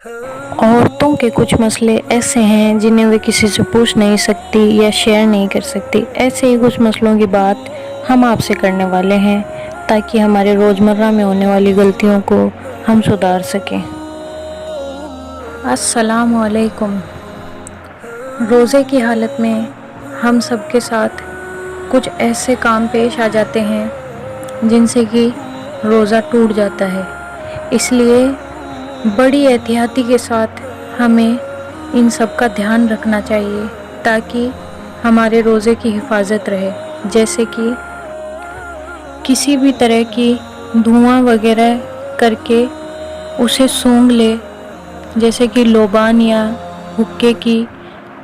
عورتوں کے کچھ مسئلے ایسے ہیں جنہیں وہ کسی سے پوچھ نہیں سکتی یا شیئر نہیں کر سکتی۔ ایسے ہی کچھ مسئلوں کی بات ہم آپ سے کرنے والے ہیں تاکہ ہمارے روزمرہ میں ہونے والی غلطیوں کو ہم سدھار سکیں۔ السلام علیکم۔ روزے کی حالت میں ہم سب کے ساتھ کچھ ایسے کام پیش آ جاتے ہیں جن سے کہ روزہ ٹوٹ جاتا ہے، اس لیے بڑی احتیاطی کے ساتھ ہمیں ان سب کا دھیان رکھنا چاہیے تاکہ ہمارے روزے کی حفاظت رہے، جیسے کہ کسی بھی طرح کی دھواں وغیرہ کر کے اسے سونگھ لے، جیسے کہ لوبان یا حکے کی،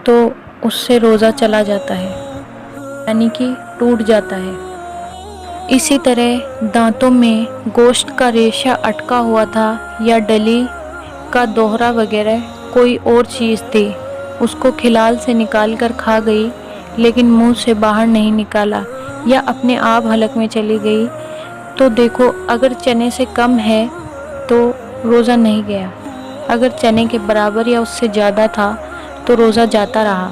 تو اس سے روزہ چلا جاتا ہے، یعنی کہ ٹوٹ جاتا ہے۔ اسی طرح دانتوں میں گوشت کا ریشہ اٹکا ہوا تھا یا ڈلی کا دوہرا وغیرہ کوئی اور چیز تھی، اس کو کھلال سے نکال کر کھا گئی لیکن منہ سے باہر نہیں نکالا یا اپنے آپ حلق میں چلی گئی، تو دیکھو اگر چنے سے کم ہے تو روزہ نہیں گیا، اگر چنے کے برابر یا اس سے زیادہ تھا تو روزہ جاتا رہا۔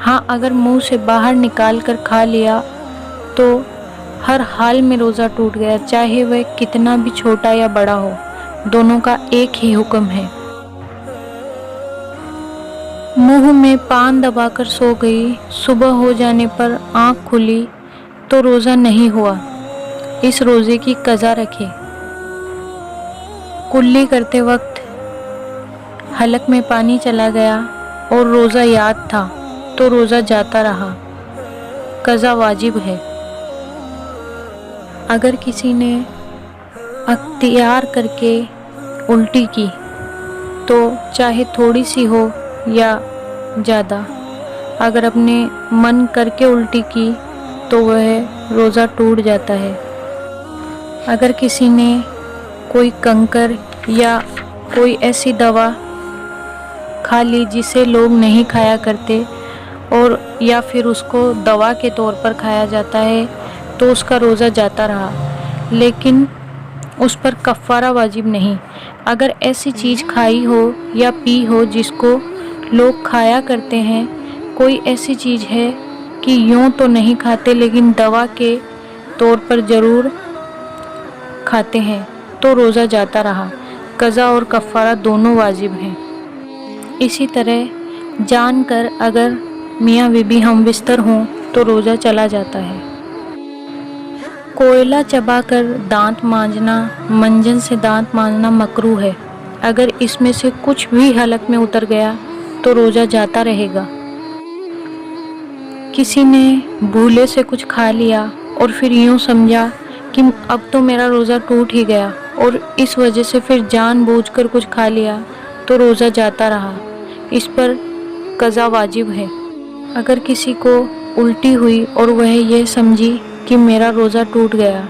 ہاں، اگر منہ سے باہر نکال کر کھا لیا تو ہر حال میں روزہ ٹوٹ گیا، چاہے وہ کتنا بھی چھوٹا یا بڑا ہو، دونوں کا ایک ہی حکم ہے۔ منہ میں پان دبا کر سو گئی، صبح ہو جانے پر آنکھ کھلی تو روزہ نہیں ہوا، اس روزے کی قضا رکھے۔ کلی کرتے وقت حلق میں پانی چلا گیا اور روزہ یاد تھا تو روزہ جاتا رہا، قضا واجب ہے۔ اگر کسی نے اختیار کر کے الٹی کی تو چاہے تھوڑی سی ہو یا زیادہ، اگر اپنے من کر کے الٹی کی تو وہ روزہ ٹوٹ جاتا ہے۔ اگر کسی نے کوئی کنکر یا کوئی ایسی دوا کھا لی جسے لوگ نہیں کھایا کرتے اور یا پھر اس کو دوا کے طور پر کھایا جاتا ہے تو اس کا روزہ جاتا رہا، لیکن اس پر کفارہ واجب نہیں۔ اگر ایسی چیز کھائی ہو یا پی ہو جس کو لوگ کھایا کرتے ہیں، کوئی ایسی چیز ہے کہ یوں تو نہیں کھاتے لیکن دوا کے طور پر ضرور کھاتے ہیں، تو روزہ جاتا رہا، قضا اور کفارہ دونوں واجب ہیں۔ اسی طرح جان کر اگر میاں بیوی ہم بستر ہوں تو روزہ چلا جاتا ہے۔ کوئلہ چبا کر دانت مانجنا، منجن سے دانت مانجنا مکروہ ہے، اگر اس میں سے کچھ بھی حلق میں اتر گیا تو روزہ جاتا رہے گا۔ کسی نے بھولے سے کچھ کھا لیا اور پھر یوں سمجھا کہ اب تو میرا روزہ ٹوٹ ہی گیا اور اس وجہ سے پھر جان بوجھ کر کچھ کھا لیا تو روزہ جاتا رہا، اس پر قضا واجب ہے۔ اگر کسی کو الٹی ہوئی اور وہ یہ سمجھی کہ میرا روزہ ٹوٹ گیا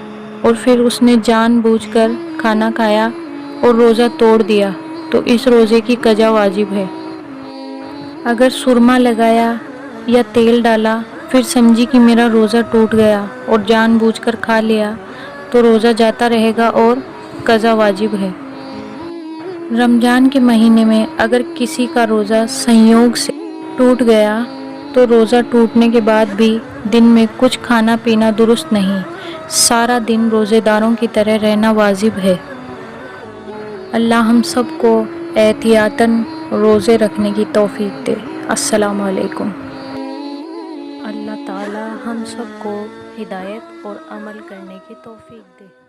اور پھر اس نے جان بوجھ کر کھانا کھایا اور روزہ توڑ دیا تو اس روزے کی قضا واجب ہے۔ اگر سرما لگایا یا تیل ڈالا پھر سمجھی کہ میرا روزہ ٹوٹ گیا اور جان بوجھ کر کھا لیا تو روزہ جاتا رہے گا اور قضا واجب ہے۔ رمضان کے مہینے میں اگر کسی کا روزہ سنیوگ سے ٹوٹ گیا تو روزہ ٹوٹنے کے بعد بھی دن میں کچھ کھانا پینا درست نہیں، سارا دن روزے داروں کی طرح رہنا واجب ہے۔ اللہ ہم سب کو احتیاطاً روزے رکھنے کی توفیق دے۔ السلام علیکم۔ اللہ تعالی ہم سب کو ہدایت اور عمل کرنے کی توفیق دے۔